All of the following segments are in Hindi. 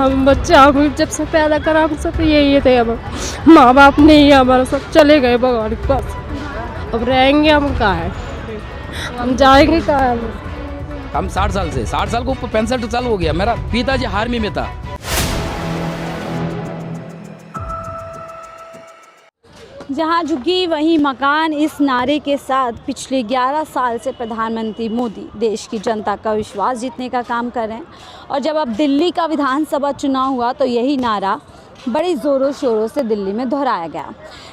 हम बच्चे हम जब से पैदा करा हम सब यही थे। अब माँ बाप नहीं है हमारा, सब चले गए भगवान के पास। अब रहेंगे हम कहाँ है, हम जाएंगे कहाँ है। हम 60 साल से 60 साल को 65 साल हो गया। मेरा पिताजी आर्मी में था। जहां झुग्गी वहीं मकान, इस नारे के साथ पिछले 11 साल से प्रधानमंत्री मोदी देश की जनता का विश्वास जीतने का काम कर रहे हैं। और जब अब दिल्ली का विधानसभा चुनाव हुआ तो यही नारा बड़ी ज़ोरों शोरों से दिल्ली में दोहराया गया।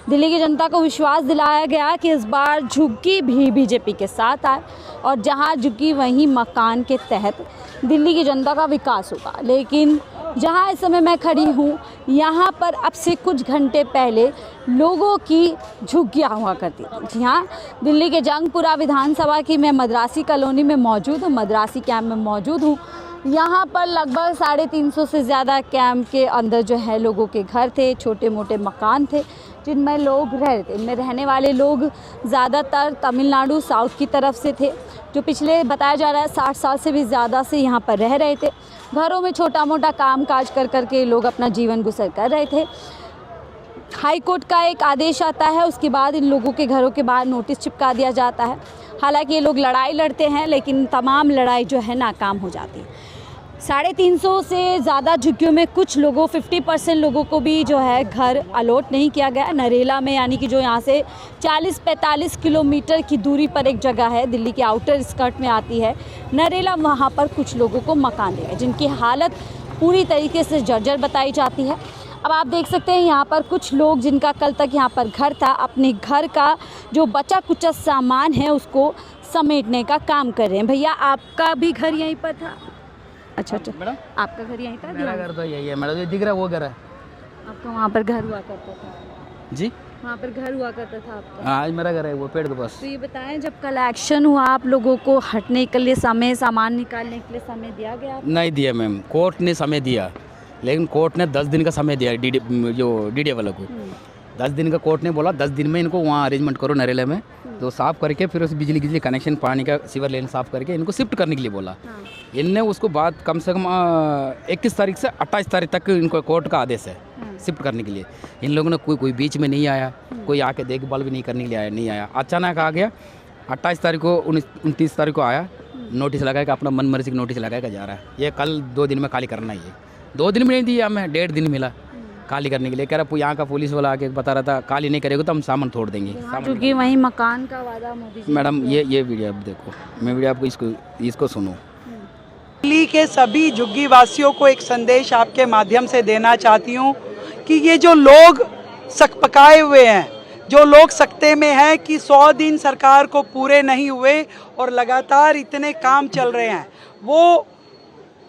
दिल्ली की जनता को विश्वास दिलाया गया कि इस बार झुग्गी भी बीजेपी के साथ आए और जहां झुग्गी वहीं मकान के तहत दिल्ली की जनता का विकास होगा। लेकिन जहां इस समय मैं खड़ी हूं, यहां पर अब से कुछ घंटे पहले लोगों की झुग्गियां हुआ करती थी। जी हाँ, दिल्ली के जंगपुरा विधानसभा की मैं मद्रासी कॉलोनी में मौजूद हूँ, मद्रासी कैंप में मौजूद हूँ। यहाँ पर लगभग 350 से ज़्यादा कैंप के अंदर जो है लोगों के घर थे, छोटे मोटे मकान थे जिनमें लोग रह रहे थे। इनमें रहने वाले लोग ज़्यादातर तमिलनाडु साउथ की तरफ से थे, जो पिछले बताया जा रहा है 60 साल से भी ज़्यादा से यहाँ पर रह रहे थे। घरों में छोटा मोटा काम काज कर करके लोग अपना जीवन गुजर कर रहे थे। हाई कोर्ट का एक आदेश आता है, उसके बाद इन लोगों के घरों के बाहर नोटिस चिपका दिया जाता है। हालांकि ये लोग लड़ाई लड़ते हैं लेकिन तमाम लड़ाई जो है नाकाम हो जाती है। 350 से ज़्यादा झुग्गियों में कुछ लोगों 50% लोगों को भी जो है घर अलॉट नहीं किया गया। नरेला में, यानी कि जो यहाँ से 40-45 किलोमीटर की दूरी पर एक जगह है, दिल्ली के आउटर स्कर्ट में आती है नरेला, वहाँ पर कुछ लोगों को मकान दिए गए जिनकी हालत पूरी तरीके से जर्जर बताई जाती है। अब आप देख सकते हैं यहाँ पर कुछ लोग जिनका कल तक यहाँ पर घर था, अपने घर का जो बचा कुचा सामान है उसको समेटने का काम कर रहे हैं। भैया आपका भी घर यहीं पर था? अच्छा, मैडम आपका घर यहीं था? मेरा घर तो यही है मैडम, ये दिख रहा है वो घर है। आपका वहाँ पर घर हुआ करता था? जी वहाँ पर घर हुआ करता था आपका? हाँ, आज मेरा घर है वो पेड़ के पास। तो ये बताएं, जब कलेक्शन हुआ आप लोगों को हटने के लिए समय, सामान निकालने के लिए समय दिया गया? नहीं दिया मैम, कोर्ट ने समय दिया, लेकिन कोर्ट ने 10 दिन का समय दिया डीडी वालों को। 10 दिन का कोर्ट ने बोला 10 दिन में इनको वहाँ अरेंजमेंट करो नरेला में, तो साफ़ करके फिर उस बिजली कनेक्शन, पानी का सीवर लेन साफ़ करके इनको शिफ्ट करने के लिए बोला। इनने उसको बाद कम से कम 21 तारीख से 28 तारीख तक इनको कोर्ट का आदेश है शिफ्ट करने के लिए। इन लोगों ने कोई बीच में नहीं आया, कोई आके देखभाल भी नहीं करने के लिए नहीं आया। अचानक आ गया, 28 तारीख को 29 तारीख को आया, नोटिस लगाएगा, अपना मन मर्जी का नोटिस लगाएगा जा रहा है। ये कल 2 दिन में खाली करना ही है। 2 दिन में नहीं दिया, हमें 1.5 दिन मिला खाली करने के लिए। कह रहा यहाँ का पुलिस वाला आके बता रहा था खाली नहीं करेगा तो हम सामान तोड़ देंगे। क्योंकि वहीं मकान का वादा मोदी जी। मैडम ये वीडियो आप देखो, मैं वीडियो आपको इसको सुनो। दिल्ली के सभी झुग्गी वासियों को एक संदेश आपके माध्यम से देना चाहती हूँ कि ये जो लोग सकपकाए हुए हैं, जो लोग सकते में हैं कि 100 दिन सरकार को पूरे नहीं हुए और लगातार इतने काम चल रहे हैं, वो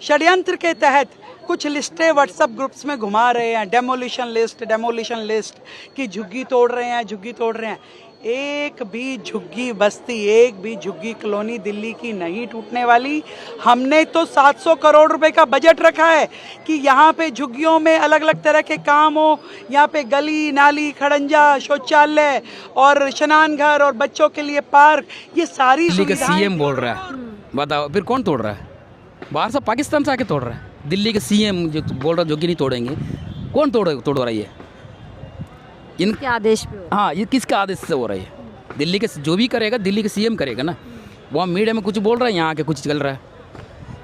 षड्यंत्र के तहत कुछ लिस्टें व्हाट्सएप ग्रुप्स में घुमा रहे हैं, डेमोलिशन लिस्ट कि झुग्गी तोड़ रहे हैं, झुग्गी तोड़ रहे हैं। एक भी झुग्गी बस्ती, एक भी झुग्गी कॉलोनी दिल्ली की नहीं टूटने वाली। हमने तो 700 करोड़ रुपए का बजट रखा है कि यहाँ पे झुग्गियों में अलग अलग तरह के काम हो। यहाँ पे गली नाली, खड़ंजा, शौचालय और स्नान घर और बच्चों के लिए पार्क, ये सारी दिल्ली का सीएम बोल रहा है, बताओ फिर कौन तोड़ रहा है? बाहर से पाकिस्तान से आके तोड़ रहा है। दिल्ली के सीएम जो बोल रहा है झुग्गी नहीं तोड़ेंगे, कौन तोड़ रहा है? ये इनके आदेश पे? हाँ, ये किसके आदेश से हो रहा है? दिल्ली के जो भी करेगा दिल्ली के सीएम करेगा ना। वो मीडिया में कुछ बोल रहा है, यहाँ आके कुछ चल रहा है।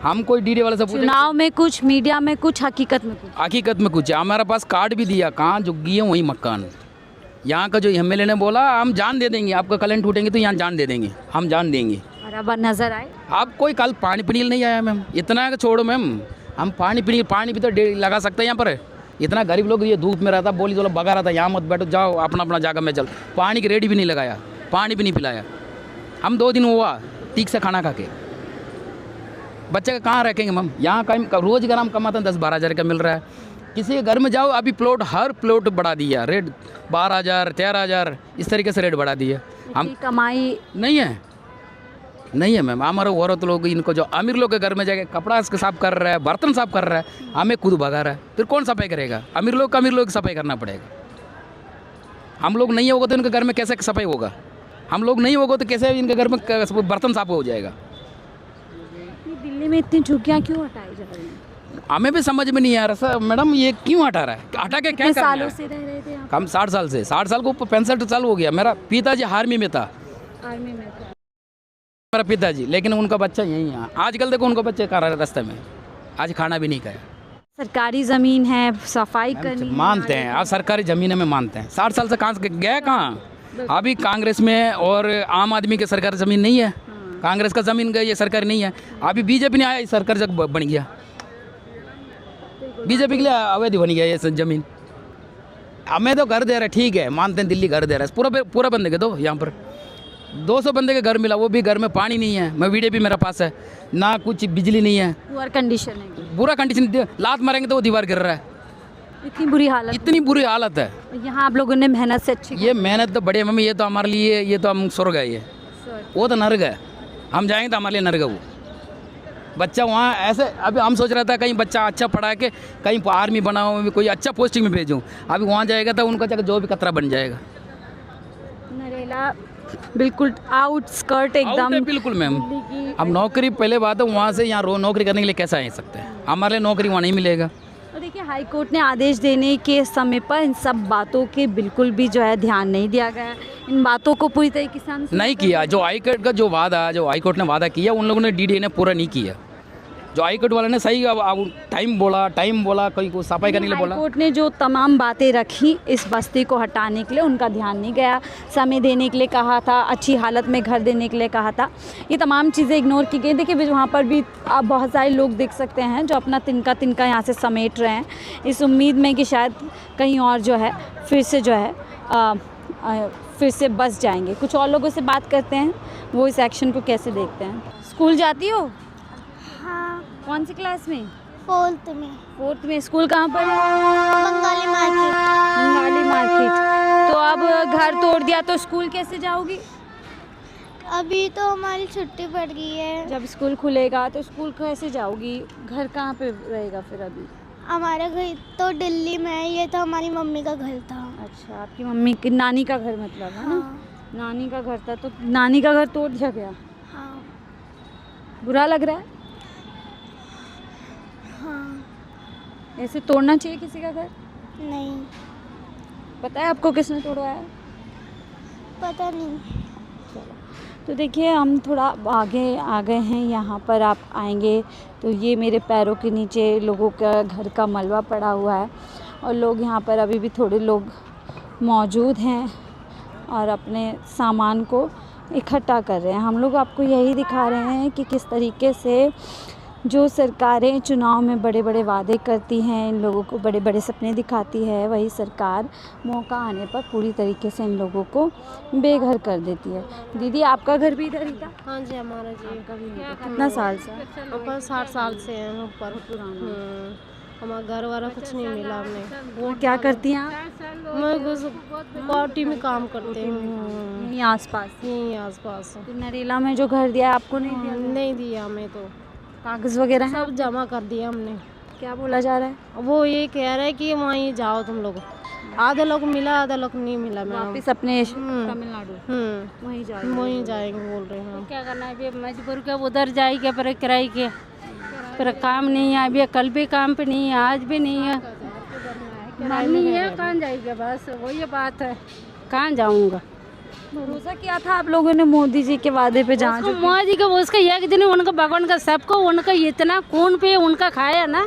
हम कोई डीडी वाले से चुनाव में कुछ, मीडिया में कुछ, हकीकत में कुछ। हकीकत में कुछ। हमारे पास कार्ड भी दिया, कहाँ झुग्गी है वहीं मकान। यहाँ का जो एमएलए ने बोला हम जान दे देंगे, आपका कलेंट टूटेंगे तो यहाँ जान दे देंगे, हम जान देंगे। और अब नजर आए आप कोई कल पानी पीने नहीं आया मैम, इतना छोड़ो मैम, हम पानी भी तो लगा सकते हैं यहाँ पर। इतना गरीब लोग ये धूप में रहता, बोली तो भगा रहा था यहाँ मत बैठो, जाओ अपना जगह में चल। पानी की रेडी भी नहीं लगाया, पानी भी नहीं पिलाया। हम 2 दिन हुआ ठीक से खाना खा के, बच्चे का कहाँ रखेंगे मैम? यहाँ का रोज का नाम कमाते हैं 10-12 हज़ार का मिल रहा है। किसी के घर में जाओ, अभी प्लॉट, हर प्लॉट बढ़ा दिया रेट, 12,000 13,000 इस तरीके से रेट बढ़ा दिया। हम कमाई नहीं है मैम। हमारे औरत लोग, इनको जो अमीर लोग के घर में जाके कपड़ा साफ कर रहा है, बर्तन साफ कर रहा है, हमें खुद भगा रहा है। फिर कौन सफाई करेगा? अमीर लोग की सफाई करना पड़ेगा। हम लोग नहीं होगा तो इनके घर में कैसे सफाई होगा? हम लोग नहीं होगा तो कैसे इनके घर में बर्तन साफ हो जाएगा? दिल्ली में इतनी झुग्गियाँ क्यों हटाई जा रही हैं? हमें भी समझ में नहीं आ रहा सर मैडम ये क्यों हटा रहा है, हटा के क्या कितने करना सालों है? से रह रहे थे आप? हम 60 साल से 60 साल को 65 साल हो गया। मेरा पिताजी आर्मी में था, आर्मी में था। मेरा पिताजी, लेकिन उनका बच्चा यहीं है। आजकल देखो उनको बच्चे खा रहे हैं रास्ते में, आज खाना भी नहीं खाया। सरकारी ज़मीन है, सफाई करनी है, मानते हैं आप सरकारी ज़मीनें में मानते हैं। 60 साल से कहाँ से गए कहाँ? अभी कांग्रेस में और आम आदमी के सरकारी ज़मीन नहीं है, कांग्रेस का ज़मीन गई ये सरकारी नहीं है। अभी बीजेपी ने आया सरकारी जब बन गया, बीजेपी के लिए अवैध बन गया ये ज़मीन। हमें तो घर दे रहा है, ठीक है मानते हैं, दिल्ली घर दे रहा है पूरा बंदे के दो। यहाँ पर 200 बंदे के घर मिला, वो भी घर में पानी नहीं है, मैं वीडियो भी मेरे पास है ना, कुछ बिजली नहीं है, पुअर कंडीशन है, बुरा कंडीशन। लात मारेंगे तो वो दीवार गिर रहा है, इतनी बुरी हालत। इतनी बुरी हालत है। यहाँ आप लोगों ने मेहनत से अच्छी ये मेहनत तो बड़ी है मम्मी, ये तो हमारे लिए ये तो हम स्वर्ग है, ये वो तो नर्क है। हम जाएंगे तो हमारे लिए नर्क है वो। बच्चा वहाँ ऐसे, अभी हम सोच रहा था कहीं बच्चा अच्छा पढ़ा के कहीं आर्मी बनाओ, कोई अच्छा पोस्टिंग में भेजूँ। अभी वहाँ जाएगा तो उनका जगह जो भी खतरा बन जाएगा। नरेला बिल्कुल आउटस्कर्ट एकदम, बिल्कुल मैम। अब नौकरी पहले बात है, वहाँ से यहाँ नौकरी करने के लिए कैसे आ सकते हैं? हमारे लिए नौकरी वहाँ नहीं मिलेगा। और देखिए हाई कोर्ट ने आदेश देने के समय पर इन सब बातों के बिल्कुल भी जो है ध्यान नहीं दिया गया, इन बातों को पूरी तरीके से नहीं किया। जो हाई कोर्ट का जो हाई कोर्ट ने वादा किया उन लोगों ने डीडीए ने पूरा नहीं किया। जो हाई कोर्ट वाले ने सही टाइम बोला कोई को सफाई करने के लिए बोला। हाई कोर्ट ने जो तमाम बातें रखी इस बस्ती को हटाने के लिए, उनका ध्यान नहीं गया। समय देने के लिए कहा था, अच्छी हालत में घर देने के लिए कहा था, ये तमाम चीज़ें इग्नोर की गई। देखिए वहाँ पर भी आप बहुत सारे लोग देख सकते हैं जो अपना तिनका यहाँ से समेट रहे हैं, इस उम्मीद में कि शायद कहीं और जो है फिर से जो है फिर से बस जाएंगे। कुछ और लोगों से बात करते हैं, वो इस एक्शन को कैसे देखते हैं। स्कूल जाती हो? हाँ, कौन सी क्लास में? 4th में। स्कूल कहाँ पर है? बंगाली मार्केट। बंगाली मार्केट। तो अब घर तोड़ दिया तो स्कूल कैसे जाओगी? अभी तो हमारी छुट्टी पड़ गई है। जब स्कूल खुलेगा तो स्कूल कैसे जाओगी? घर कहाँ पे रहेगा फिर अभी? हमारा घर तो दिल्ली में है, ये तो हमारी मम्मी का घर था। अच्छा, आपकी मम्मी की नानी का घर मतलब है ना? हाँ। नानी का घर था, तो नानी का घर तोड़ दिया गया। हाँ। बुरा लग रहा है? हाँ। ऐसे तोड़ना चाहिए किसी का घर? नहीं, पता है आपको किसने तोड़वाया है? पता नहीं। तो देखिए हम थोड़ा आगे आ गए हैं, यहाँ पर आप आएंगे तो ये मेरे पैरों के नीचे लोगों का घर का मलबा पड़ा हुआ है और लोग यहाँ पर अभी भी थोड़े लोग मौजूद हैं और अपने सामान को इकट्ठा कर रहे हैं। हम लोग आपको यही दिखा रहे हैं कि किस तरीके से जो सरकारें चुनाव में बड़े बड़े वादे करती हैं, इन लोगों को बड़े बड़े सपने दिखाती है, वही सरकार मौका आने पर पूरी तरीके से इन लोगों को बेघर कर देती है। दीदी आपका घर भी इधर ही था? हाँ जी, हमारा जी कितना साल से? ऊपर 60 साल से हैं ऊपर। हमारा घर वाला कुछ नहीं मिला हमें। वो क्या करती हैं आप? मैं पार्टी में काम करते हूँ, यहीं आसपास? यहीं आसपास। तो नरेला में जो घर दिया है आपको नहीं दिया? नहीं दिया हमें, तो कागज़ वगैरह हैं? सब जमा कर दिया हमने। क्या बोला जा रहा है? वो ये कह रहे हैं कि वहीं जाओ तुम लोग। आधा लोग मिला, आधा लोग नहीं मिला। मैम वापस अपने तमिलनाडु वहीं जाए? वहीं जाएंगे बोल रहे हैं। क्या करना है, अभी मजबूर के उधर जाएंगे पर किराए के, पर काम नहीं है अभी, कल भी काम पे नहीं है, आज भी नहीं है, मन नहीं है, कहाँ जाएगा? बस वही बात है, कहाँ जाऊँगा। भरोसा किया था आप लोगों ने मोदी जी के वादे पे जहाँ जो मोदी का उसका एक दिन उनका भगवान का सबको उनका इतना खून पे उनका खाया ना,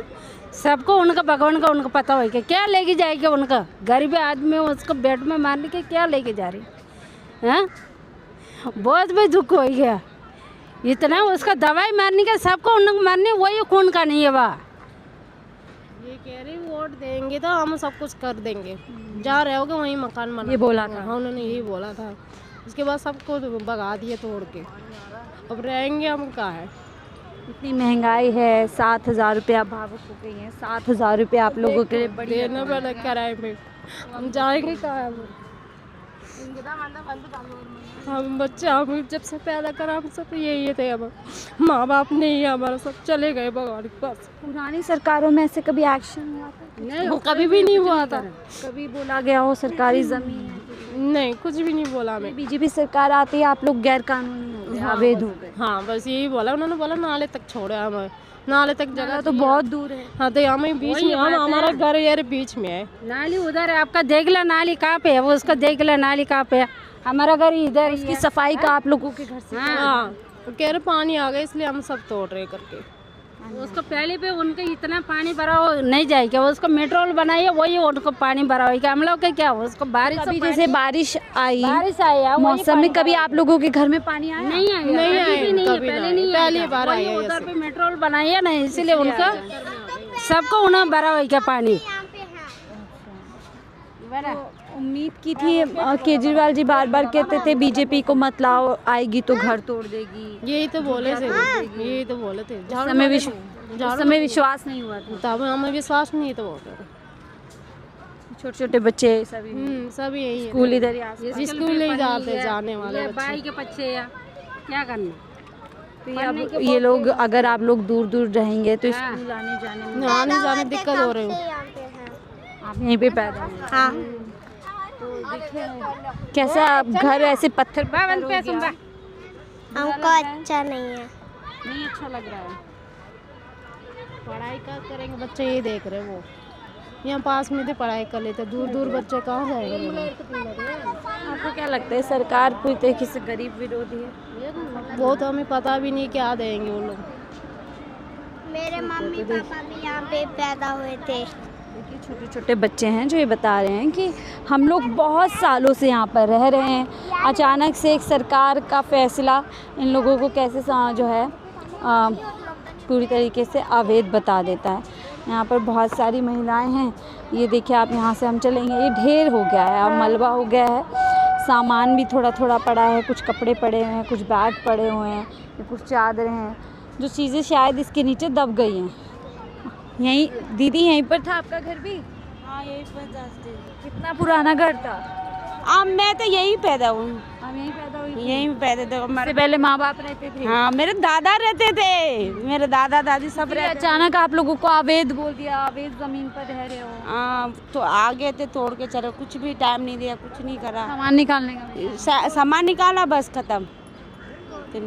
सबको उनका भगवान का उनका पता होगा क्या लेके जाएगा। उनका गरीब आदमी उसको बेड में मारने के क्या लेके जा रही है? बहुत भी दुख हो गया, इतना उसका दवाई मारने का सबको उनको मारने, वही खून का नहीं है। वाह, ये कह रही वोट देंगे तो हम सब कुछ कर देंगे, जा रहे होगे वहीं मकान बना। ये बोला था? हाँ, उन्होंने यही बोला था। उसके बाद सबको भगा दिए तोड़ के, अब रहेंगे हम कहाँ है? इतनी महंगाई है, 7,000 रुपये भावुक हो गई हैं। 7,000 रुपये आप लोगों के लिए बड़ी देना पड़ा किराए में, हम जाएंगे कहाँ? हम बच्चे हम जब से पैदा करा हम सब यही थे, अब माँ बाप नहीं है हमारा, सब चले गए भगवान के पास। पुरानी सरकारों में ऐसे कभी एक्शन हुआ था? नहीं, वो कभी भी नहीं हुआ था। कभी बोला गया हो सरकारी ज़मीन है? नहीं, कुछ भी नहीं बोला हमें। बीजेपी सरकार आती है आप लोग गैर कानूनी हो गए, अवैध हो गए। हाँ, बस यही बोला उन्होंने, बोला नाले तक छोड़े हम, नाले तक जगह तो बहुत दूर है। हाँ तो हमें बीच में, हम हमारा घर यार बीच में है। नाली उधर है आपका, देख ला नाली कहाँ पे है, वो उसका देख ला नाली कहाँ पे है, हमारा घर इधर ही इसकी है। सफाई का आप लोगों के घर से हाँ वो कह रहे पानी आ गया इसलिए हम सब तोड़ रहे करके। उसको पहले पे उनके इतना पानी भरा हो नहीं जाएगा, वो उसको मेट्रोल बनाइए वही उनको पानी भरा होगा। हम लोग के क्या हो, उसको बारिश कभी जैसे बारिश आई आया मौसम में, कभी आप लोगों के घर में पानी आया? नहीं आया, नहीं आया, कभी नहीं है, कभी पहले नहीं नहीं आया, आया। पहली बार वही आया है उधर पे मेट्रोल बनाइए ना, इसीलिए उनका सबको उन्हें भरा होगा पानी। उम्मीद की थी केजरीवाल जी बार बार कहते थे बीजेपी को मत लाओ, आएगी तो घर तोड़ देगी, यही तो बोले थे, यही तो बोले थे। उस समय विश्वास नहीं हुआ था। तब हमें विश्वास नहीं तो बोल रहे। छोटे छोटे बच्चे सभी सब यही है। स्कूल इधर ही आस-पास। स्कूल नहीं जाते जाने वाले ये बच्चे। बाई के बच्चे या क्या करना। तो अब ये लोग, अगर आप लोग दूर दूर रहेंगे तो स्कूल आने जाने में दिक्कत हो रही है। आप यहीं पे पैदा हुए। हाँ। तो देखिए कैसा आप घर ऐसे पत्थर पे हमको अच्छा नहीं है। नहीं अच्छा लग रहा है। पढ़ाई का करेंगे बच्चे, ये देख रहे वो यहाँ पास में थे पढ़ाई कर लेते, दूर दूर बच्चे कहाँ जाएंगे। आपको क्या लगता है सरकार पूरी तरीके से गरीब विरोधी है? वो तो हमें पता भी नहीं क्या देंगे वो लोग। मेरे मम्मी पापा भी यहाँ पे पैदा हुए थे। देखिए छोटे छोटे बच्चे हैं जो ये बता रहे हैं कि हम लोग बहुत सालों से यहाँ पर रह रहे हैं, अचानक से एक सरकार का फैसला इन लोगों को कैसे जो है पूरी तरीके से अवैध बता देता है। यहाँ पर बहुत सारी महिलाएं हैं, ये देखिए आप, यहाँ से हम चलेंगे, ये ढेर हो गया है, अब मलबा हो गया है, सामान भी थोड़ा थोड़ा पड़ा है, कुछ कपड़े पड़े हुए हैं, कुछ बैग पड़े हुए हैं, कुछ चादरें हैं, जो चीज़ें शायद इसके नीचे दब गई हैं। यहीं दीदी, यहीं पर था आपका घर भी? हाँ यही 50 दिन। कितना पुराना घर था? अब मैं तो यही पैदा हुई, हम यहीं पैदा हुई थी? यहीं पैदा थे। इससे पहले माँ बाप रहते थे? हाँ मेरे दादा रहते थे, मेरे दादा दादी सब फिर रहते। अचानक आप लोगों को अवैध बोल दिया, अवैध जमीन पर रह रहे हो। हाँ तो आ गए थे, तोड़ के चले, कुछ भी टाइम नहीं दिया, कुछ नहीं करा। सामान निकालने का सामान निकाला बस खत्म,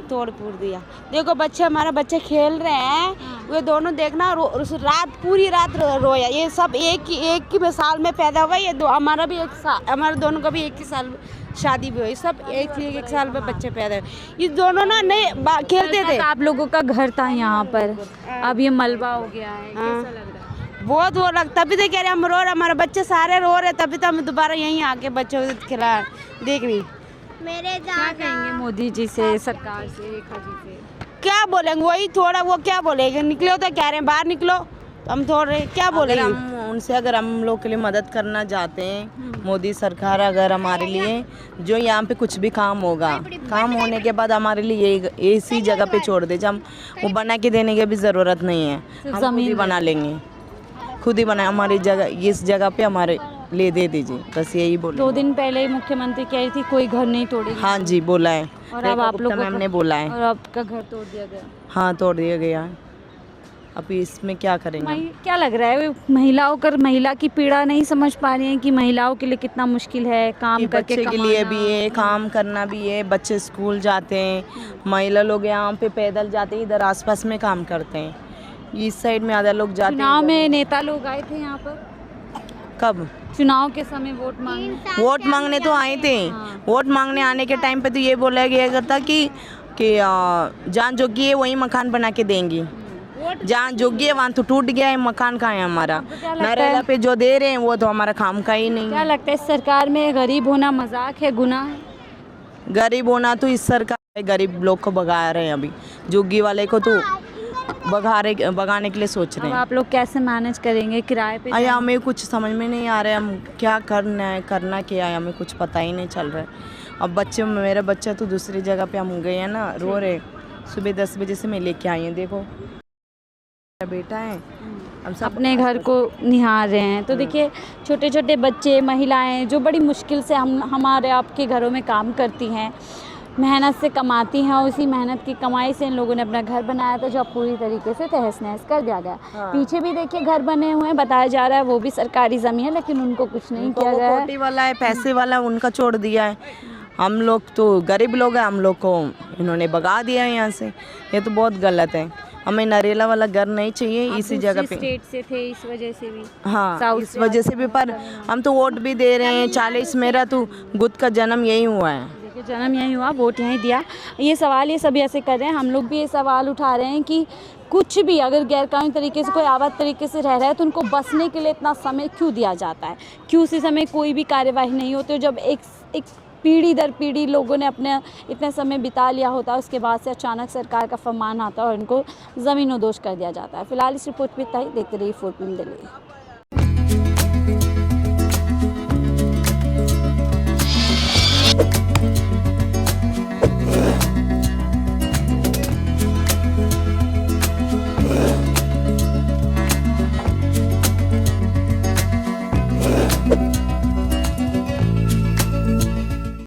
तोड़ फोड़ दिया। देखो बच्चे, हमारा बच्चे खेल रहे हैं, वे दोनों देखना रात पूरी रात रोया। ये सब एक ही साल में पैदा हुआ, ये दो हमारा भी एक साल, हमारे दोनों का भी एक ही साल शादी भी हुई, सब एक साल में बच्चे पैदा हुए। ये दोनों ना नहीं खेलते थे। आप लोगों का घर था यहाँ पर, अब ये मलबा हो गया है, कैसा लग रहा है? बहुत वो लगता, तभी तो कह रहे हम रो रहे, हमारे बच्चे सारे रो रहे, तभी तो हम दोबारा यहीं आके बच्चों को खिला देख रही। मेरे क्या कहेंगे मोदी जी से, सरकार से, रेखा जी से? क्या बोलेंगे, वही थोड़ा, वो क्या बोलेंगे, निकलो तो कह रहे हैं बाहर निकलो, तो हम थोड़े क्या बोलेंगे। हम उनसे अगर हम लोग के लिए मदद करना चाहते हैं, मोदी सरकार अगर हमारे लिए जो यहाँ पे कुछ भी काम होगा, काम होने के बाद हमारे लिए इसी जगह पे छोड़ दे, जब हम वो बना के देने की भी ज़रूरत नहीं है, हम खुद ही बना लेंगे, खुद ही बना, हमारी जगह इस जगह पे हमारे ले दे दीजिए, बस यही बोले। 2 दिन पहले मुख्यमंत्री कह रही थी कोई घर नहीं तोड़ेगी। हाँ जी बोला है, और अब आप लोग मैम ने बोला है। और आपका घर तोड़ दिया गया। हाँ तोड़ दिया गया, अभी इसमें क्या करेंगे। क्या लग रहा है महिलाओं कर, महिला की पीड़ा नहीं समझ पा रही है कि महिलाओं के लिए कितना मुश्किल है काम करके बच्चे के लिए भी है, काम करना भी है, बच्चे स्कूल जाते हैं, महिला लोग यहाँ पे पैदल जाते हैं, इधर आसपास में काम करते हैं, इस साइड में आधा लोग जाते हैं। चुनाव में नेता लोग आए थे यहाँ पर? कब? चुनाव के समय वोट मांगने तो आए थे। वोट मांगने आने के टाइम पे तो ये बोला गया था कि जहाँ जोगी है वही मकान बना के देंगी, जहाँ जोगी है वहाँ तो टूट गया है, मकान कहाँ है हमारा, नरेगा पे जो दे रहे हैं वो तो हमारा काम का ही नहीं। क्या लगता है सरकार में गरीब होना मजाक है, गुनाह है? गरीब होना तो इस सरकार गरीब लोग को भगा रहे हैं, अभी जोगी वाले को तो भगाने के लिए सोच रहे हैं। आप लोग कैसे मैनेज करेंगे किराए पे? अरे हमें कुछ समझ में नहीं आ रहा है, हम क्या करना क्या है, हमें कुछ पता ही नहीं चल रहा है। अब बच्चे, मेरा बच्चा तो दूसरी जगह पे हम गए हैं ना, रो रहे, सुबह 10 बजे से मैं लेके आई हूँ, देखो मेरा बेटा है, हम सब अपने घर को निहार रहे हैं। तो देखिए छोटे छोटे बच्चे, महिलाएं जो बड़ी मुश्किल से हमारे आपके घरों में काम करती हैं, मेहनत से कमाती हैं, और उसी मेहनत की कमाई से इन लोगों ने अपना घर बनाया था, जो अब पूरी तरीके से तहस नहस कर दिया गया। पीछे भी देखिए घर बने हुए हैं, बताया जा रहा है वो भी सरकारी ज़मीन है, लेकिन उनको कुछ नहीं किया गया है। कोटी वाला है, पैसे वाला, उनका छोड़ दिया है, हम लोग तो गरीब लोग हैं, हम लोग को इन्होंने भगा दिया है यहाँ से, ये तो बहुत गलत है। हमें नरेला वाला घर नहीं चाहिए इसी जगह पे। स्टेट से थे इस वजह से भी। हाँ, इस वजह से भी, पर हम तो वोट भी दे रहे हैं 40। मेरा तो खुद का जन्म यही हुआ है। देखिए जन्म यहीं हुआ, वोट यहीं दिया। ये सवाल ये सभी ऐसे कर रहे हैं, हम लोग भी ये सवाल उठा रहे हैं कि कुछ भी अगर गैरकानूनी तरीके से कोई अवैध तरीके से रह रहा है तो उनको बसने के लिए इतना समय क्यों दिया जाता है, क्यों उसी समय कोई भी कार्यवाही नहीं होती। जब एक पीढ़ी दर पीढ़ी लोगों ने अपने इतने समय बिता लिया होता है, उसके बाद से अचानक सरकार का फरमान आता है और इनको ज़मीनों दोष कर दिया जाता है। फिलहाल इस रिपोर्ट में इतना ही। देखते रहिए 4PM दिल्ली।